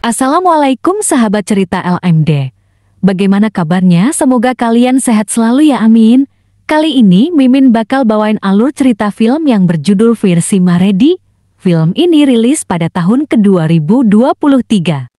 Assalamualaikum sahabat cerita LMD. Bagaimana kabarnya? Semoga kalian sehat selalu ya, amin. Kali ini Mimin bakal bawain alur cerita film yang berjudul Versi Maredi. Film ini rilis pada tahun ke-2023.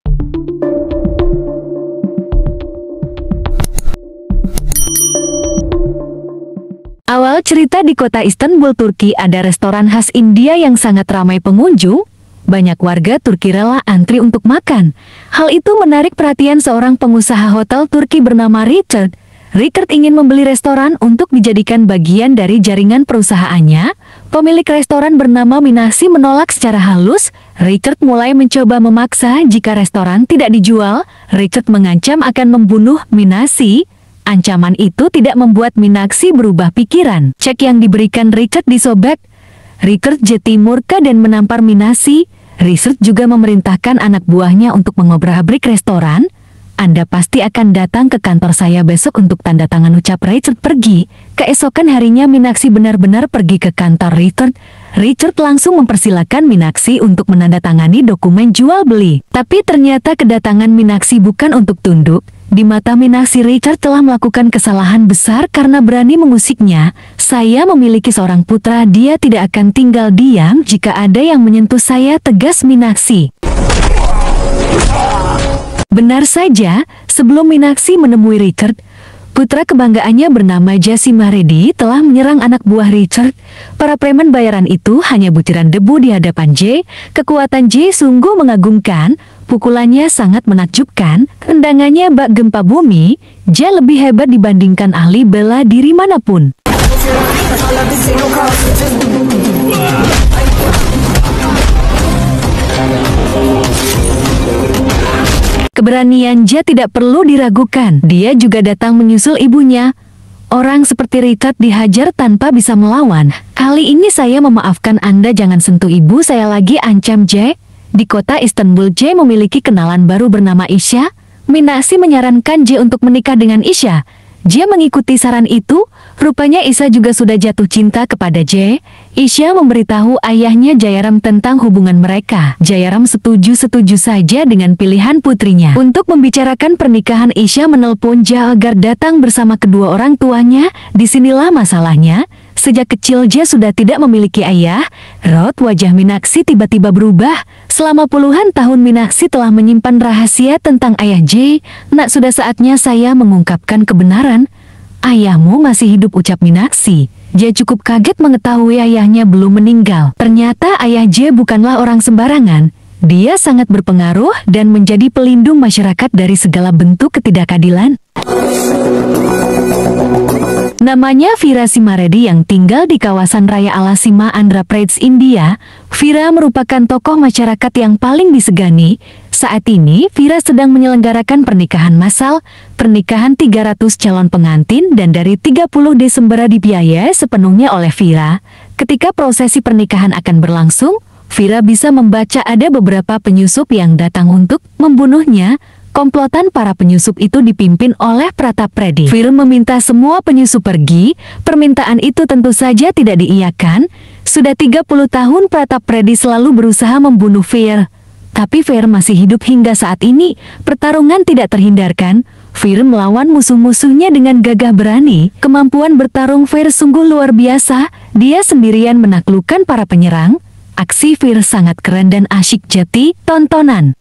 Awal cerita di kota Istanbul, Turki, ada restoran khas India yang sangat ramai pengunjung. Banyak warga Turki rela antri untuk makan. Hal itu menarik perhatian seorang pengusaha hotel Turki bernama Richard. Richard ingin membeli restoran untuk dijadikan bagian dari jaringan perusahaannya. Pemilik restoran bernama Minasi menolak secara halus. Richard mulai mencoba memaksa jika restoran tidak dijual. Richard mengancam akan membunuh Minasi. Ancaman itu tidak membuat Minasi berubah pikiran. Cek yang diberikan Richard disobek. Richard jadi murka dan menampar Minasi. Richard juga memerintahkan anak buahnya untuk mengobrak-abrik restoran. Anda pasti akan datang ke kantor saya besok untuk tanda tangan, ucap Richard pergi. Keesokan harinya Minasi benar-benar pergi ke kantor Richard. Richard langsung mempersilahkan Minasi untuk menandatangani dokumen jual beli. Tapi ternyata kedatangan Minasi bukan untuk tunduk. Di mata Minasi, Richard telah melakukan kesalahan besar karena berani mengusiknya. Saya memiliki seorang putra, dia tidak akan tinggal diam jika ada yang menyentuh saya, tegas Minasi. Benar saja, sebelum Minasi menemui Richard, putra kebanggaannya bernama Jesse Maredi telah menyerang anak buah Richard. Para preman bayaran itu hanya butiran debu di hadapan J. Kekuatan J sungguh mengagumkan. Pukulannya sangat menakjubkan, tendangannya bak gempa bumi. J lebih hebat dibandingkan ahli bela diri manapun. Keberanian J tidak perlu diragukan. Dia juga datang menyusul ibunya. Orang seperti Richard dihajar tanpa bisa melawan. Kali ini saya memaafkan Anda, jangan sentuh ibu saya lagi, ancam J. Di kota Istanbul, J memiliki kenalan baru bernama Isha. Minasi menyarankan J untuk menikah dengan Isha. J mengikuti saran itu. Rupanya Isha juga sudah jatuh cinta kepada J. Isha memberitahu ayahnya Jayaram tentang hubungan mereka. Jayaram setuju-setuju saja dengan pilihan putrinya. Untuk membicarakan pernikahan, Isha menelpon J agar datang bersama kedua orang tuanya. Disinilah masalahnya. Sejak kecil J sudah tidak memiliki ayah. Raut wajah Minasi tiba-tiba berubah. Selama puluhan tahun Minasi telah menyimpan rahasia tentang ayah J. Nak, sudah saatnya saya mengungkapkan kebenaran. Ayahmu masih hidup, ucap Minasi. J cukup kaget mengetahui ayahnya belum meninggal. Ternyata ayah J bukanlah orang sembarangan. Dia sangat berpengaruh dan menjadi pelindung masyarakat dari segala bentuk ketidakadilan. Namanya Versi Maredi yang tinggal di kawasan Raya Alasima, Andhra Pradesh, India. Vira merupakan tokoh masyarakat yang paling disegani. Saat ini, Vira sedang menyelenggarakan pernikahan massal, pernikahan 300 calon pengantin, dan dari 30 Desember dibiayai sepenuhnya oleh Vira. Ketika prosesi pernikahan akan berlangsung, Vira bisa membaca ada beberapa penyusup yang datang untuk membunuhnya. Komplotan para penyusup itu dipimpin oleh Pratap Predi. Vira meminta semua penyusup pergi. Permintaan itu tentu saja tidak diiyakan. Sudah 30 tahun Pratap Predi selalu berusaha membunuh Vira. Tapi Vira masih hidup hingga saat ini. Pertarungan tidak terhindarkan. Vira melawan musuh-musuhnya dengan gagah berani. Kemampuan bertarung Vira sungguh luar biasa. Dia sendirian menaklukkan para penyerang. Aksi Vira sangat keren dan asyik jadi tontonan.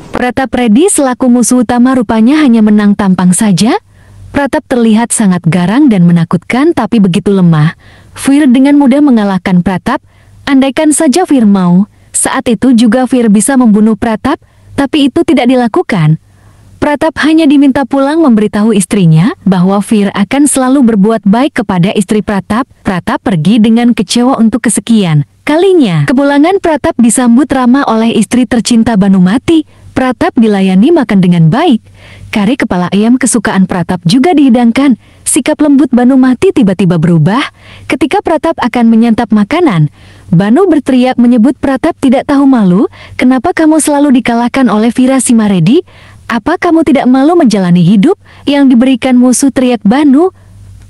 Pratap Predi selaku musuh utama rupanya hanya menang tampang saja. Pratap terlihat sangat garang dan menakutkan, tapi begitu lemah. Vira dengan mudah mengalahkan Pratap. Andaikan saja Vira mau, saat itu juga Vira bisa membunuh Pratap, tapi itu tidak dilakukan. Pratap hanya diminta pulang memberitahu istrinya bahwa Vira akan selalu berbuat baik kepada istri Pratap. Pratap pergi dengan kecewa untuk kesekian kalinya. Kepulangan Pratap disambut ramah oleh istri tercinta Banumati. Pratap dilayani makan dengan baik. Kari kepala ayam kesukaan Pratap juga dihidangkan. Sikap lembut Banumati tiba-tiba berubah. Ketika Pratap akan menyantap makanan, Banu berteriak menyebut Pratap tidak tahu malu. Kenapa kamu selalu dikalahkan oleh Versi Maredi? Apa kamu tidak malu menjalani hidup yang diberikan musuh, teriak Banu.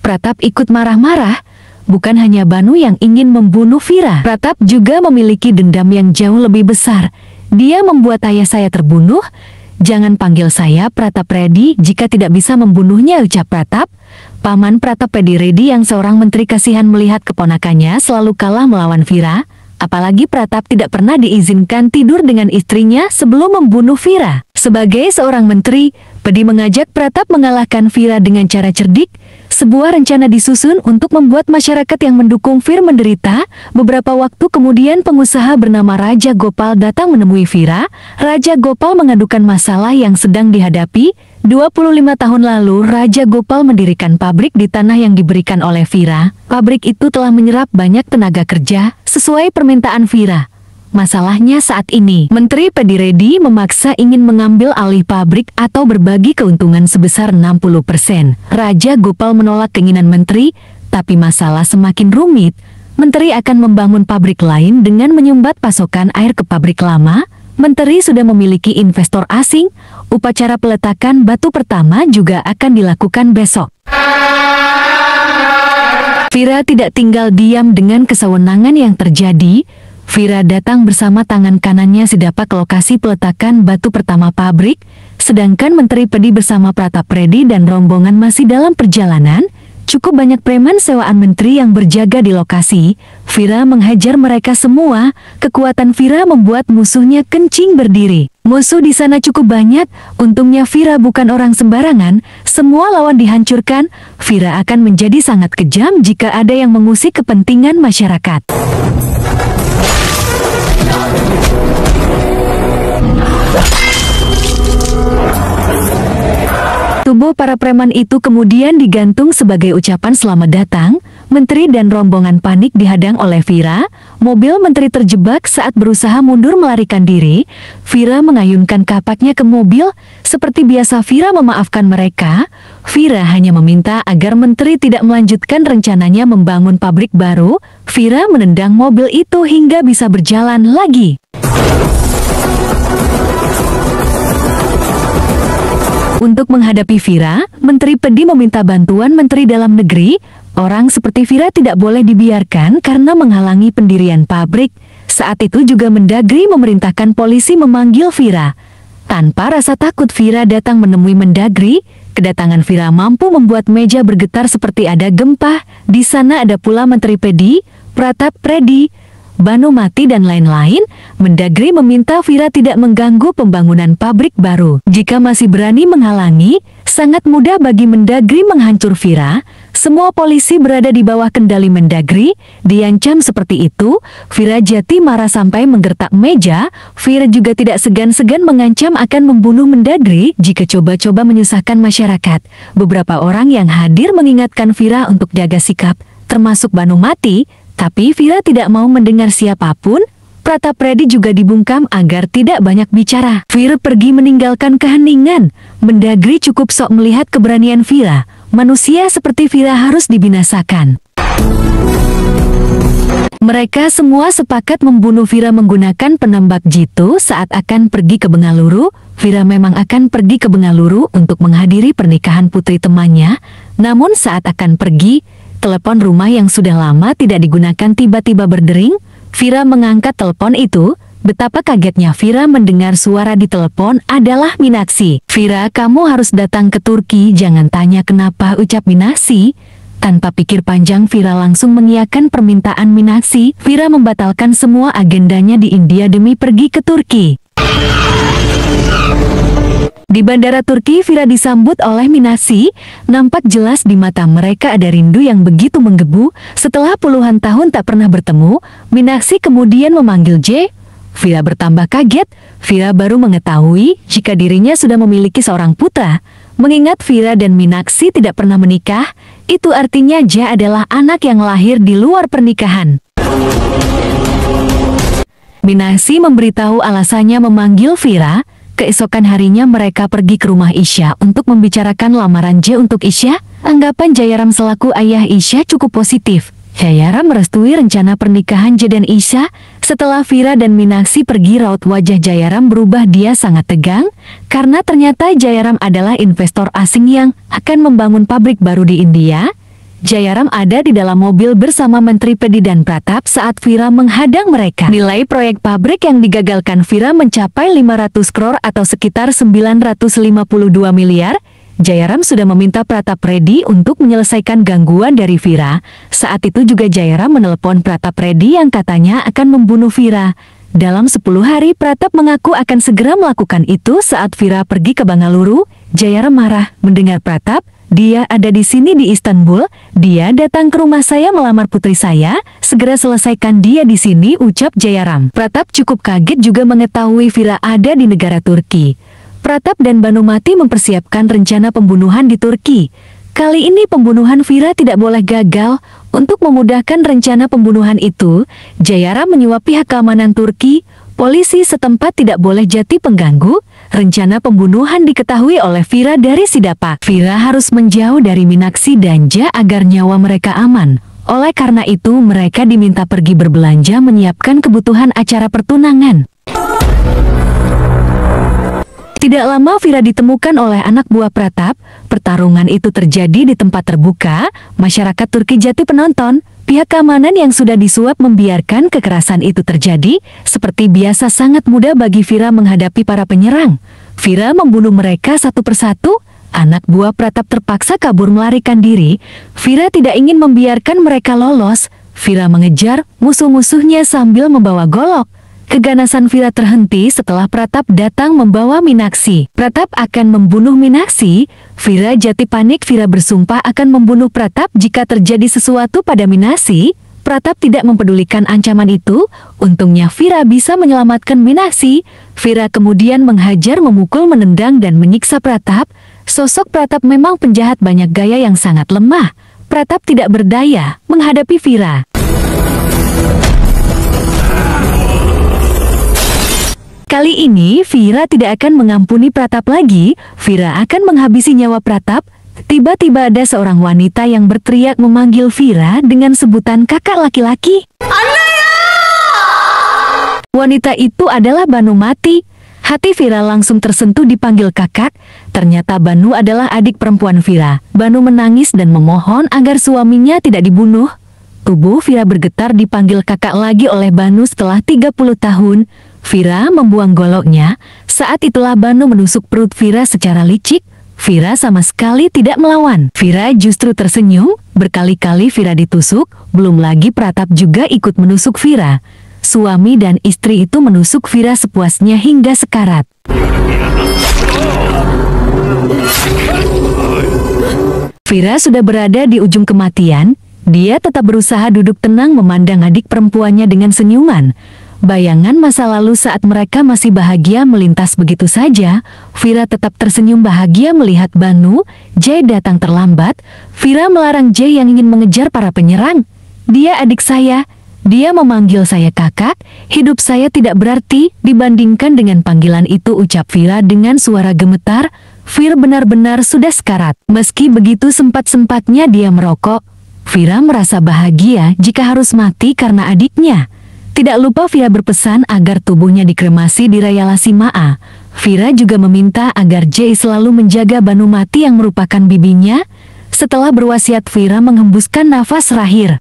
Pratap ikut marah-marah. bukan hanya Banu yang ingin membunuh Vira. Pratap juga memiliki dendam yang jauh lebih besar. Dia membuat ayah saya terbunuh. Jangan panggil saya Pratap Reddy jika tidak bisa membunuhnya, ucap Pratap. Paman Pratap Edi Reddy yang seorang menteri kasihan melihat keponakannya selalu kalah melawan Vira. Apalagi Pratap tidak pernah diizinkan tidur dengan istrinya sebelum membunuh Vira. Sebagai seorang menteri, Pedi mengajak Pratap mengalahkan Vira dengan cara cerdik. Sebuah rencana disusun untuk membuat masyarakat yang mendukung Vira menderita. Beberapa waktu kemudian pengusaha bernama Raja Gopal datang menemui Vira. Raja Gopal mengadukan masalah yang sedang dihadapi. 25 tahun lalu Raja Gopal mendirikan pabrik di tanah yang diberikan oleh Vira. Pabrik itu telah menyerap banyak tenaga kerja sesuai permintaan Vira. Masalahnya saat ini, Menteri Pedi Reddy memaksa ingin mengambil alih pabrik atau berbagi keuntungan sebesar 60%. Raja Gopal menolak keinginan menteri, tapi masalah semakin rumit. Menteri akan membangun pabrik lain dengan menyumbat pasokan air ke pabrik lama. Menteri sudah memiliki investor asing. Upacara peletakan batu pertama juga akan dilakukan besok. Vira tidak tinggal diam dengan kesewenangan yang terjadi. Vira datang bersama tangan kanannya Sidapa ke lokasi peletakan batu pertama pabrik, sedangkan Menteri Pedi bersama Pratap Reddy dan rombongan masih dalam perjalanan. Cukup banyak preman sewaan menteri yang berjaga di lokasi. Vira menghajar mereka semua. Kekuatan Vira membuat musuhnya kencing berdiri. Musuh di sana cukup banyak. Untungnya Vira bukan orang sembarangan. Semua lawan dihancurkan. Vira akan menjadi sangat kejam jika ada yang mengusik kepentingan masyarakat. Tubuh para preman itu kemudian digantung sebagai ucapan selamat datang. Menteri dan rombongan panik dihadang oleh Vira. Mobil menteri terjebak saat berusaha mundur melarikan diri. Vira mengayunkan kapaknya ke mobil. Seperti biasa Vira memaafkan mereka. Vira hanya meminta agar menteri tidak melanjutkan rencananya membangun pabrik baru. Vira menendang mobil itu hingga bisa berjalan lagi. Untuk menghadapi Vira, Menteri Pedi meminta bantuan Menteri Dalam Negeri. Orang seperti Vira tidak boleh dibiarkan karena menghalangi pendirian pabrik. Saat itu juga Mendagri memerintahkan polisi memanggil Vira. Tanpa rasa takut Vira datang menemui Mendagri. Kedatangan Vira mampu membuat meja bergetar seperti ada gempa. Di sana ada pula Menteri Pedi, Pratap Reddy, Banu Mati dan lain-lain. Mendagri meminta Vira tidak mengganggu pembangunan pabrik baru. Jika masih berani menghalangi, sangat mudah bagi Mendagri menghancur Vira. Semua polisi berada di bawah kendali Mendagri. Diancam seperti itu, Vira Jati marah sampai menggertak meja. Vira juga tidak segan-segan mengancam akan membunuh Mendagri jika coba-coba menyusahkan masyarakat. Beberapa orang yang hadir mengingatkan Vira untuk jaga sikap, termasuk Banu Mati. Tapi Vira tidak mau mendengar siapapun. Pratap Reddy juga dibungkam agar tidak banyak bicara. Vira pergi meninggalkan keheningan. Mendagri cukup sok melihat keberanian Vira. Manusia seperti Vira harus dibinasakan. Mereka semua sepakat membunuh Vira menggunakan penembak jitu saat akan pergi ke Bengaluru. Vira memang akan pergi ke Bengaluru untuk menghadiri pernikahan putri temannya. Namun saat akan pergi, telepon rumah yang sudah lama tidak digunakan tiba-tiba berdering. Vira mengangkat telepon itu. Betapa kagetnya Vira mendengar suara di telepon adalah Minaksi. "Vira, kamu harus datang ke Turki, jangan tanya kenapa," ucap Minaksi. Tanpa pikir panjang Vira langsung mengiyakan permintaan Minaksi. Vira membatalkan semua agendanya di India demi pergi ke Turki. Di bandara Turki, Vira disambut oleh Minaksi. Nampak jelas di mata mereka ada rindu yang begitu menggebu. Setelah puluhan tahun tak pernah bertemu, Minaksi kemudian memanggil J. Vira bertambah kaget. Vira baru mengetahui jika dirinya sudah memiliki seorang putra. Mengingat Vira dan Minaksi tidak pernah menikah, itu artinya J adalah anak yang lahir di luar pernikahan. Minaksi memberitahu alasannya memanggil Vira. Keesokan harinya mereka pergi ke rumah Isya untuk membicarakan lamaran J untuk Isya. Anggapan Jayaram selaku ayah Isya cukup positif. Jayaram merestui rencana pernikahan J dan Isya. Setelah Vira dan Minaksi pergi, raut wajah Jayaram berubah. Dia sangat tegang karena ternyata Jayaram adalah investor asing yang akan membangun pabrik baru di India. Jayaram ada di dalam mobil bersama Menteri Pedi dan Pratap saat Vira menghadang mereka. Nilai proyek pabrik yang digagalkan Vira mencapai 500 crore atau sekitar 952 miliar. Jayaram sudah meminta Pratap Reddy untuk menyelesaikan gangguan dari Vira. Saat itu juga Jayaram menelepon Pratap Reddy yang katanya akan membunuh Vira. Dalam 10 hari Pratap mengaku akan segera melakukan itu saat Vira pergi ke Bangalore. Jayaram marah mendengar Pratap. Dia ada di sini di Istanbul, dia datang ke rumah saya melamar putri saya, segera selesaikan dia di sini, ucap Jayaram. Pratap cukup kaget juga mengetahui Vira ada di negara Turki. Pratap dan Banumati mempersiapkan rencana pembunuhan di Turki. Kali ini pembunuhan Vira tidak boleh gagal. Untuk memudahkan rencana pembunuhan itu, Jayaram menyuap pihak keamanan Turki. Polisi setempat tidak boleh jadi pengganggu. Rencana pembunuhan diketahui oleh Vira dari Sidapak. Vira harus menjauh dari Meenakshi dan Jay agar nyawa mereka aman. Oleh karena itu mereka diminta pergi berbelanja menyiapkan kebutuhan acara pertunangan. Tidak lama Vira ditemukan oleh anak buah Pratap. Pertarungan itu terjadi di tempat terbuka. Masyarakat Turki jadi penonton. Pihak keamanan yang sudah disuap membiarkan kekerasan itu terjadi. Seperti biasa sangat mudah bagi Vira menghadapi para penyerang. Vira membunuh mereka satu persatu. Anak buah Pratap terpaksa kabur melarikan diri. Vira tidak ingin membiarkan mereka lolos. Vira mengejar musuh-musuhnya sambil membawa golok. Keganasan Vira terhenti setelah Pratap datang membawa Meenakshi. Pratap akan membunuh Meenakshi. Vira jatuh panik. Vira bersumpah akan membunuh Pratap jika terjadi sesuatu pada Meenakshi. Pratap tidak mempedulikan ancaman itu. Untungnya Vira bisa menyelamatkan Meenakshi. Vira kemudian menghajar, memukul, menendang dan menyiksa Pratap. Sosok Pratap memang penjahat banyak gaya yang sangat lemah. Pratap tidak berdaya menghadapi Vira. Kali ini Vira tidak akan mengampuni Pratap lagi. Vira akan menghabisi nyawa Pratap. Tiba-tiba ada seorang wanita yang berteriak memanggil Vira dengan sebutan kakak laki-laki. Anaya! Wanita itu adalah Banumati. Hati Vira langsung tersentuh dipanggil kakak. Ternyata Banu adalah adik perempuan Vira. Banu menangis dan memohon agar suaminya tidak dibunuh. Tubuh Vira bergetar dipanggil kakak lagi oleh Banu setelah 30 tahun. Vira membuang goloknya. Saat itulah Banu menusuk perut Vira secara licik. Vira sama sekali tidak melawan. Vira justru tersenyum. Berkali-kali Vira ditusuk. Belum lagi Pratap juga ikut menusuk Vira. Suami dan istri itu menusuk Vira sepuasnya hingga sekarat. Vira sudah berada di ujung kematian. Dia tetap berusaha duduk tenang memandang adik perempuannya dengan senyuman. Bayangan masa lalu saat mereka masih bahagia melintas begitu saja. Vira tetap tersenyum bahagia melihat Banu. Jay datang terlambat. Vira melarang Jay yang ingin mengejar para penyerang. Dia adik saya. Dia memanggil saya kakak. Hidup saya tidak berarti dibandingkan dengan panggilan itu, ucap Vira dengan suara gemetar. Vira benar-benar sudah sekarat. Meski begitu sempat-sempatnya dia merokok. Vira merasa bahagia jika harus mati karena adiknya. Tidak lupa Vira berpesan agar tubuhnya dikremasi di Raya Lasimaa. Vira juga meminta agar Jay selalu menjaga Banumati yang merupakan bibinya. Setelah berwasiat, Vira menghembuskan nafas terakhir.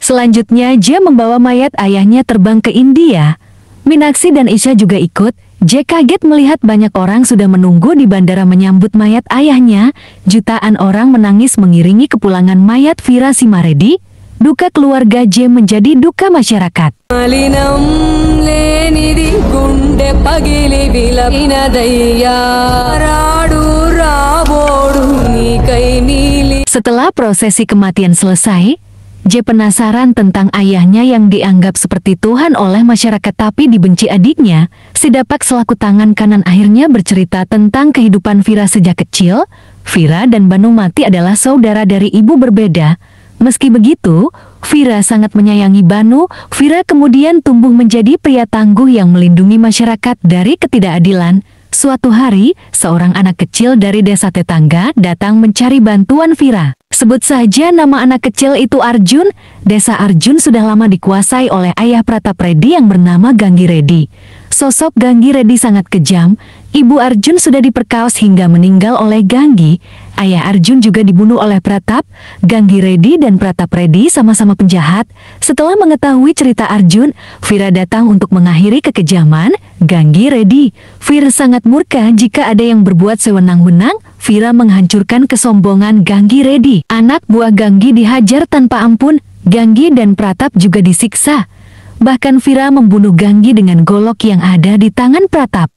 Selanjutnya, Jay membawa mayat ayahnya terbang ke India. Meenakshi dan Isha juga ikut. Jay kaget melihat banyak orang sudah menunggu di bandara menyambut mayat ayahnya. Jutaan orang menangis mengiringi kepulangan mayat Vira Simaredi. Duka keluarga Jay menjadi duka masyarakat. Setelah prosesi kematian selesai, Jay penasaran tentang ayahnya yang dianggap seperti Tuhan oleh masyarakat tapi dibenci adiknya. Sidapak selaku tangan kanan akhirnya bercerita tentang kehidupan Vira sejak kecil. Vira dan Banumati adalah saudara dari ibu berbeda. Meski begitu, Vira sangat menyayangi Banu. Vira kemudian tumbuh menjadi pria tangguh yang melindungi masyarakat dari ketidakadilan. Suatu hari, seorang anak kecil dari desa tetangga datang mencari bantuan Vira. Sebut saja nama anak kecil itu Arjun. Desa Arjun sudah lama dikuasai oleh ayah Pratap Reddy yang bernama Ganggi Reddy. Sosok Ganggi Reddy sangat kejam. Ibu Arjun sudah diperkaos hingga meninggal oleh Ganggi. Ayah Arjun juga dibunuh oleh Pratap. Ganggi Reddy dan Pratap Reddy sama-sama penjahat. Setelah mengetahui cerita Arjun, Vira datang untuk mengakhiri kekejaman Ganggi Reddy. Vira sangat murka jika ada yang berbuat sewenang-wenang. Vira menghancurkan kesombongan Ganggi Reddy. Anak buah Ganggi dihajar tanpa ampun. Ganggi dan Pratap juga disiksa. Bahkan Vira membunuh Ganggi dengan golok yang ada di tangan Pratap.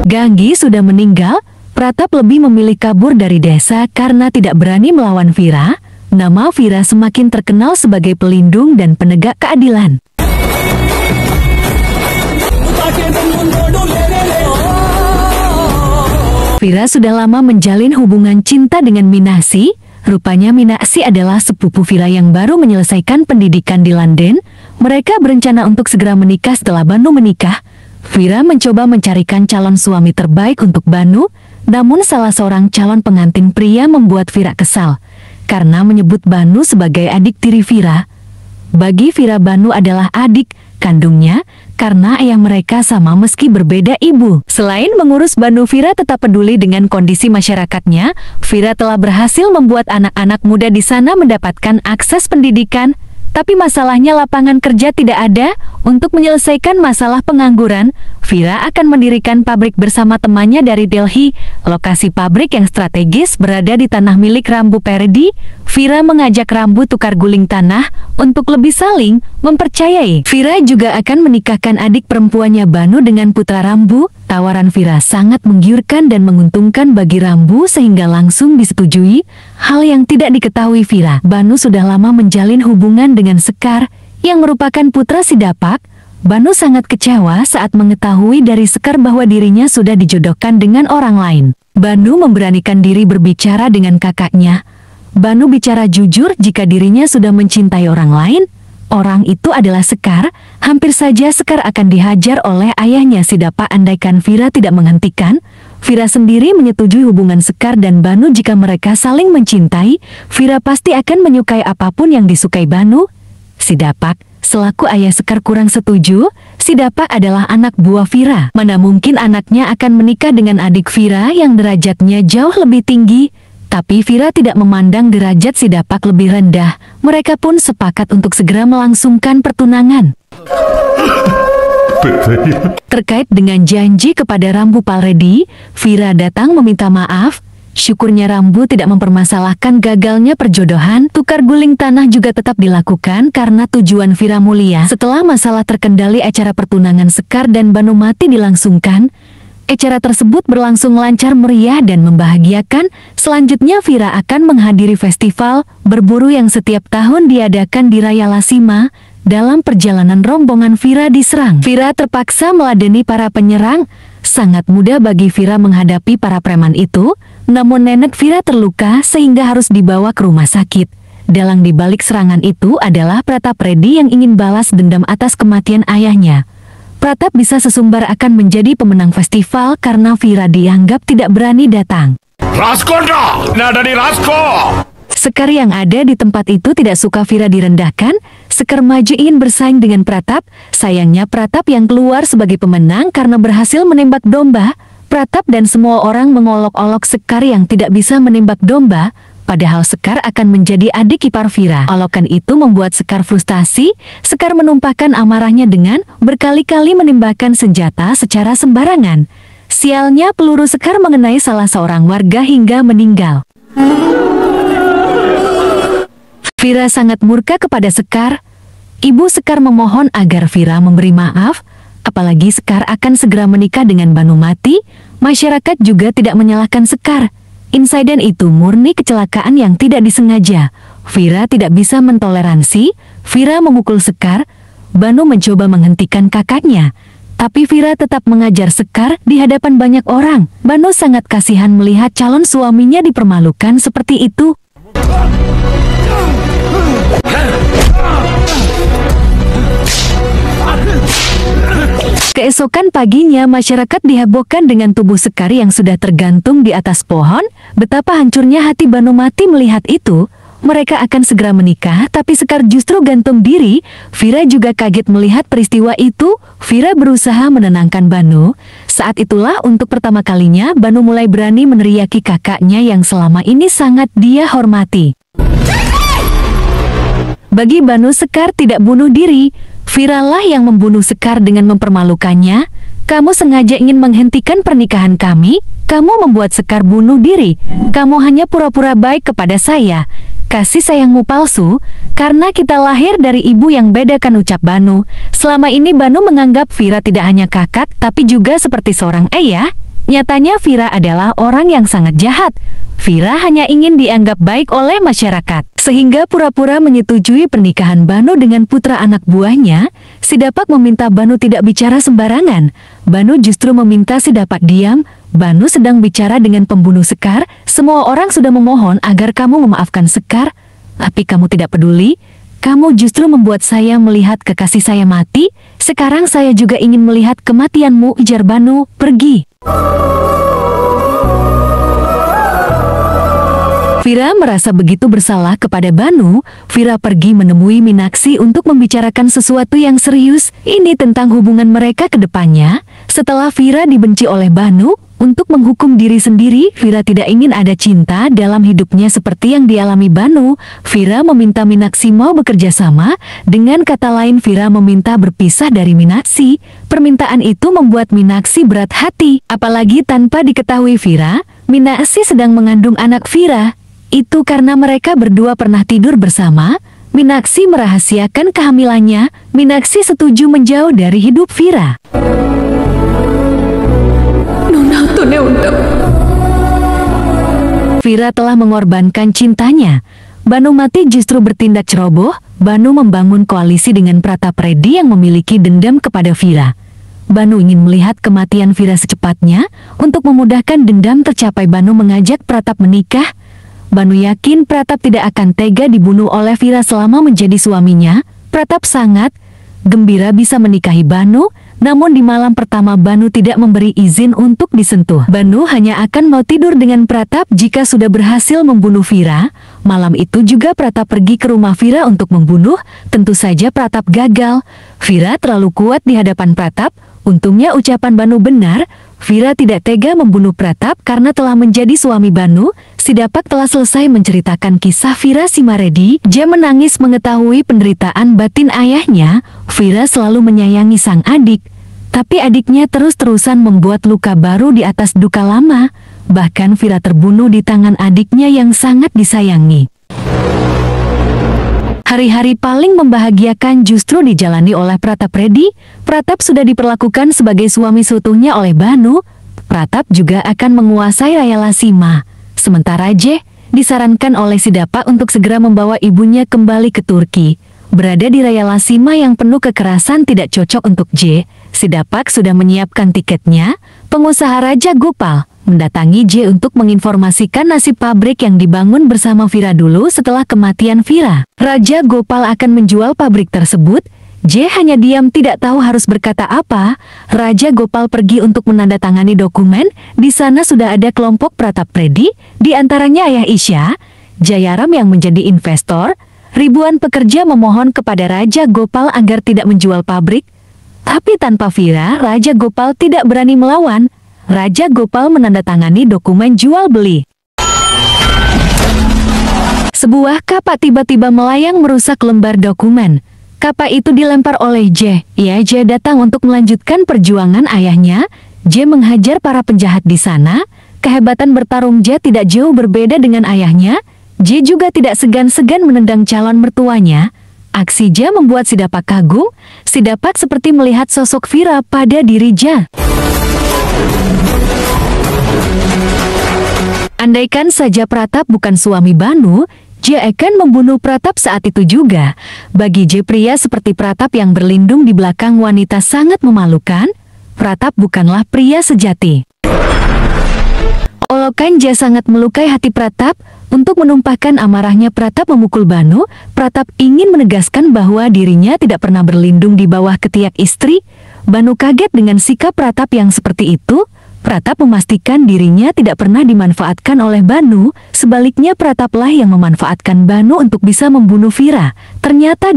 Ganggi sudah meninggal. Pratap lebih memilih kabur dari desa karena tidak berani melawan Vira. Nama Vira semakin terkenal sebagai pelindung dan penegak keadilan. Vira sudah lama menjalin hubungan cinta dengan Minasi. Rupanya Minasi adalah sepupu Vira yang baru menyelesaikan pendidikan di London. Mereka berencana untuk segera menikah setelah Banu menikah. Vira mencoba mencarikan calon suami terbaik untuk Banu, namun salah seorang calon pengantin pria membuat Vira kesal karena menyebut Banu sebagai adik tiri Vira. Bagi Vira, Banu adalah adik kandungnya karena ayah mereka sama meski berbeda ibu. Selain mengurus Banu, Vira tetap peduli dengan kondisi masyarakatnya. Vira telah berhasil membuat anak-anak muda di sana mendapatkan akses pendidikan. Tapi masalahnya lapangan kerja tidak ada. Untuk menyelesaikan masalah pengangguran, Vira akan mendirikan pabrik bersama temannya dari Delhi. Lokasi pabrik yang strategis berada di tanah milik Rambu Peredi. Vira mengajak Rambu tukar guling tanah untuk lebih saling mempercayai. Vira juga akan menikahkan adik perempuannya Banu dengan putra Rambu. Tawaran Vira sangat menggiurkan dan menguntungkan bagi Rambu sehingga langsung disetujui. Hal yang tidak diketahui Vira, Banu sudah lama menjalin hubungan dengan Sekar yang merupakan putra Sidapak. Banu sangat kecewa saat mengetahui dari Sekar bahwa dirinya sudah dijodohkan dengan orang lain. Banu memberanikan diri berbicara dengan kakaknya. Banu bicara jujur jika dirinya sudah mencintai orang lain. Orang itu adalah Sekar. Hampir saja Sekar akan dihajar oleh ayahnya Sidapak andaikan Vira tidak menghentikan. Vira sendiri menyetujui hubungan Sekar dan Banu jika mereka saling mencintai. Vira pasti akan menyukai apapun yang disukai Banu. Sidapak, selaku ayah Sekar kurang setuju. Sidapak adalah anak buah Vira. Mana mungkin anaknya akan menikah dengan adik Vira yang derajatnya jauh lebih tinggi. Tapi Vira tidak memandang derajat Sidapak lebih rendah. Mereka pun sepakat untuk segera melangsungkan pertunangan. Terkait dengan janji kepada Rambu Palredi, Vira datang meminta maaf. Syukurnya Rambu tidak mempermasalahkan gagalnya perjodohan. Tukar guling tanah juga tetap dilakukan karena tujuan Vira mulia. Setelah masalah terkendali, acara pertunangan Sekar dan Banu Mati dilangsungkan. Acara tersebut berlangsung lancar, meriah dan membahagiakan. Selanjutnya Vira akan menghadiri festival berburu yang setiap tahun diadakan di Raya Lasima. Dalam perjalanan rombongan Vira diserang. Vira terpaksa meladeni para penyerang. Sangat mudah bagi Vira menghadapi para preman itu. Namun nenek Vira terluka sehingga harus dibawa ke rumah sakit. Dalang dibalik serangan itu adalah Pratap Reddy yang ingin balas dendam atas kematian ayahnya. Pratap bisa sesumbar akan menjadi pemenang festival karena Vira dianggap tidak berani datang. Raskondra! Nada di Rasko! Sekar yang ada di tempat itu tidak suka Vira direndahkan. Sekar maju ingin bersaing dengan Pratap. Sayangnya Pratap yang keluar sebagai pemenang karena berhasil menembak domba. Pratap dan semua orang mengolok-olok Sekar yang tidak bisa menembak domba. Padahal Sekar akan menjadi adik ipar Vira. Olokan itu membuat Sekar frustasi. Sekar menumpahkan amarahnya dengan berkali-kali menembakkan senjata secara sembarangan. Sialnya peluru Sekar mengenai salah seorang warga hingga meninggal. Vira sangat murka kepada Sekar. Ibu Sekar memohon agar Vira memberi maaf. Apalagi Sekar akan segera menikah dengan Banu Mati. Masyarakat juga tidak menyalahkan Sekar. Insiden itu murni kecelakaan yang tidak disengaja. Vira tidak bisa mentoleransi. Vira memukul Sekar. Banu mencoba menghentikan kakaknya. Tapi Vira tetap mengajar Sekar di hadapan banyak orang. Banu sangat kasihan melihat calon suaminya dipermalukan seperti itu. Keesokan paginya masyarakat dihebohkan dengan tubuh Sekar yang sudah tergantung di atas pohon. Betapa hancurnya hati Banu Mati melihat itu. mereka akan segera menikah, tapi Sekar justru gantung diri. Vira juga kaget melihat peristiwa itu. Vira berusaha menenangkan Banu. Saat itulah untuk pertama kalinya Banu mulai berani meneriaki kakaknya yang selama ini sangat dia hormati. Bagi Banu, Sekar tidak bunuh diri. Vira lah yang membunuh Sekar dengan mempermalukannya. Kamu sengaja ingin menghentikan pernikahan kami. Kamu membuat Sekar bunuh diri. Kamu hanya pura-pura baik kepada saya. Kasih sayangmu palsu, karena kita lahir dari ibu yang beda, kan, ucap Banu. Selama ini Banu menganggap Vira tidak hanya kakak, tapi juga seperti seorang ayah. Nyatanya Vira adalah orang yang sangat jahat. Vira hanya ingin dianggap baik oleh masyarakat, sehingga pura-pura menyetujui pernikahan Banu dengan putra anak buahnya. Si Dapak meminta Banu tidak bicara sembarangan. Banu justru meminta si Dapak diam. Banu sedang bicara dengan pembunuh Sekar. Semua orang sudah memohon agar kamu memaafkan Sekar, tapi kamu tidak peduli. Kamu justru membuat saya melihat kekasih saya mati. Sekarang saya juga ingin melihat kematianmu, ujar Banu. Pergi. Vira merasa begitu bersalah kepada Banu. Vira pergi menemui Minaksi untuk membicarakan sesuatu yang serius. Ini tentang hubungan mereka ke depannya. Setelah Vira dibenci oleh Banu, untuk menghukum diri sendiri, Vira tidak ingin ada cinta dalam hidupnya seperti yang dialami Banu. Vira meminta Minaksi mau bekerja sama. Dengan kata lain, Vira meminta berpisah dari Minaksi. Permintaan itu membuat Minaksi berat hati. Apalagi tanpa diketahui Vira, Minaksi sedang mengandung anak Vira. Itu karena mereka berdua pernah tidur bersama. Minaksi merahasiakan kehamilannya. Minaksi setuju menjauh dari hidup Vira. Vira telah mengorbankan cintanya. Banu mati justru bertindak ceroboh. Banu membangun koalisi dengan Pratap Reddy yang memiliki dendam kepada Vira. Banu ingin melihat kematian Vira secepatnya. Untuk memudahkan dendam tercapai, Banu mengajak Pratap menikah. Banu yakin Pratap tidak akan tega dibunuh oleh Vira selama menjadi suaminya. Pratap sangat gembira bisa menikahi Banu. Namun di malam pertama Banu tidak memberi izin untuk disentuh. Banu hanya akan mau tidur dengan Pratap jika sudah berhasil membunuh Vira. Malam itu juga Pratap pergi ke rumah Vira untuk membunuh. Tentu saja Pratap gagal. Vira terlalu kuat di hadapan Pratap. Untungnya ucapan Banu benar. Vira tidak tega membunuh Pratap karena telah menjadi suami Banu. Si Dapak telah selesai menceritakan kisah Vira Simaredi. Dia menangis mengetahui penderitaan batin ayahnya. Vira selalu menyayangi sang adik, tapi adiknya terus-terusan membuat luka baru di atas duka lama. Bahkan Vira terbunuh di tangan adiknya yang sangat disayangi. Hari-hari paling membahagiakan justru dijalani oleh Pratap Reddy. Pratap sudah diperlakukan sebagai suami seutuhnya oleh Banu. Pratap juga akan menguasai Raya Lasima. Sementara J disarankan oleh si Dapak untuk segera membawa ibunya kembali ke Turki. Berada di Raya Lasima yang penuh kekerasan tidak cocok untuk J. Si Dapak sudah menyiapkan tiketnya. Pengusaha Raja Gopal mendatangi J untuk menginformasikan nasib pabrik yang dibangun bersama Vira dulu setelah kematian Vira. Raja Gopal akan menjual pabrik tersebut. J hanya diam, tidak tahu harus berkata apa. Raja Gopal pergi untuk menandatangani dokumen. Di sana sudah ada kelompok Pratap Reddy, di antaranya Ayah Isya, Jayaram yang menjadi investor. Ribuan pekerja memohon kepada Raja Gopal agar tidak menjual pabrik. Tapi tanpa Vira, Raja Gopal tidak berani melawan. Raja Gopal menandatangani dokumen jual beli. Sebuah kapak tiba-tiba melayang merusak lembar dokumen. Kapak itu dilempar oleh J. J datang untuk melanjutkan perjuangan ayahnya. J menghajar para penjahat di sana. Kehebatan bertarung J tidak jauh berbeda dengan ayahnya. J juga tidak segan-segan menendang calon mertuanya. Aksi J membuat si Dapak kagum. Si Dapak seperti melihat sosok Vira pada diri J. Andaikan saja Pratap bukan suami Banu, J akan membunuh Pratap saat itu juga. Bagi J, pria seperti Pratap yang berlindung di belakang wanita sangat memalukan. Pratap bukanlah pria sejati. Olokan J sangat melukai hati Pratap. Untuk menumpahkan amarahnya, Pratap memukul Banu. Pratap ingin menegaskan bahwa dirinya tidak pernah berlindung di bawah ketiak istri. Banu kaget dengan sikap Pratap yang seperti itu. Pratap memastikan dirinya tidak pernah dimanfaatkan oleh Banu, sebaliknya Prataplah yang memanfaatkan Banu untuk bisa membunuh Vira. Ternyata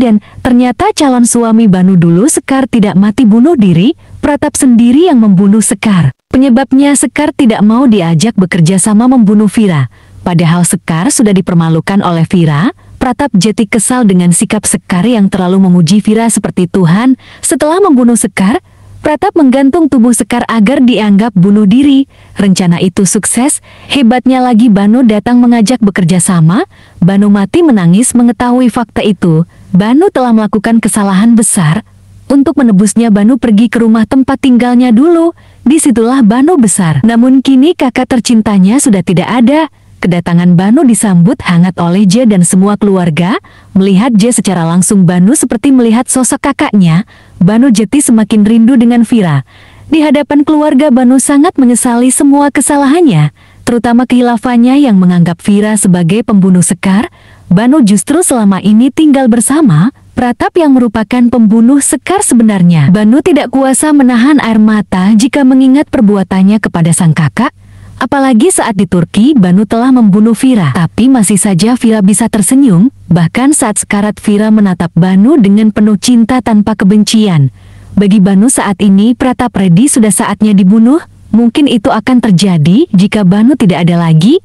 calon suami Banu dulu Sekar tidak mati bunuh diri, Pratap sendiri yang membunuh Sekar. Penyebabnya Sekar tidak mau diajak bekerja sama membunuh Vira. Padahal Sekar sudah dipermalukan oleh Vira. Pratap jadi kesal dengan sikap Sekar yang terlalu memuji Vira seperti Tuhan. Setelah membunuh Sekar, Pratap menggantung tubuh Sekar agar dianggap bunuh diri. Rencana itu sukses, hebatnya lagi Banu datang mengajak bekerja sama. Banu mati menangis mengetahui fakta itu. Banu telah melakukan kesalahan besar. Untuk menebusnya Banu pergi ke rumah tempat tinggalnya dulu. Disitulah Banu besar. Namun kini kakak tercintanya sudah tidak ada. Kedatangan Banu disambut hangat oleh Je dan semua keluarga. Melihat Je secara langsung Banu seperti melihat sosok kakaknya. Banu jadi semakin rindu dengan Vira. Di hadapan keluarga Banu sangat menyesali semua kesalahannya, terutama kehilafannya yang menganggap Vira sebagai pembunuh Sekar. Banu justru selama ini tinggal bersama Pratap yang merupakan pembunuh Sekar sebenarnya. Banu tidak kuasa menahan air mata jika mengingat perbuatannya kepada sang kakak. Apalagi saat di Turki, Banu telah membunuh Vira. Tapi masih saja Vira bisa tersenyum, bahkan saat sekarat Vira menatap Banu dengan penuh cinta tanpa kebencian. Bagi Banu saat ini, Pratap Reddy sudah saatnya dibunuh. Mungkin itu akan terjadi jika Banu tidak ada lagi.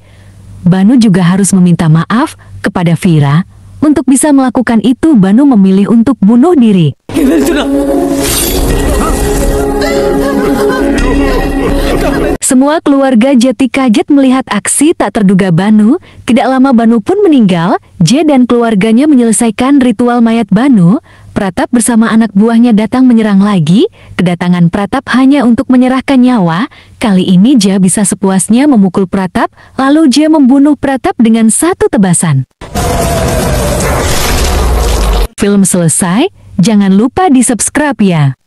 Banu juga harus meminta maaf kepada Vira. Untuk bisa melakukan itu, Banu memilih untuk bunuh diri. Semua keluarga Jati kaget melihat aksi tak terduga Banu. Tidak lama Banu pun meninggal. Je dan keluarganya menyelesaikan ritual mayat Banu. Pratap bersama anak buahnya datang menyerang lagi. Kedatangan Pratap hanya untuk menyerahkan nyawa. Kali ini Je bisa sepuasnya memukul Pratap. Lalu Je membunuh Pratap dengan satu tebasan. Film selesai. Jangan lupa di subscribe ya.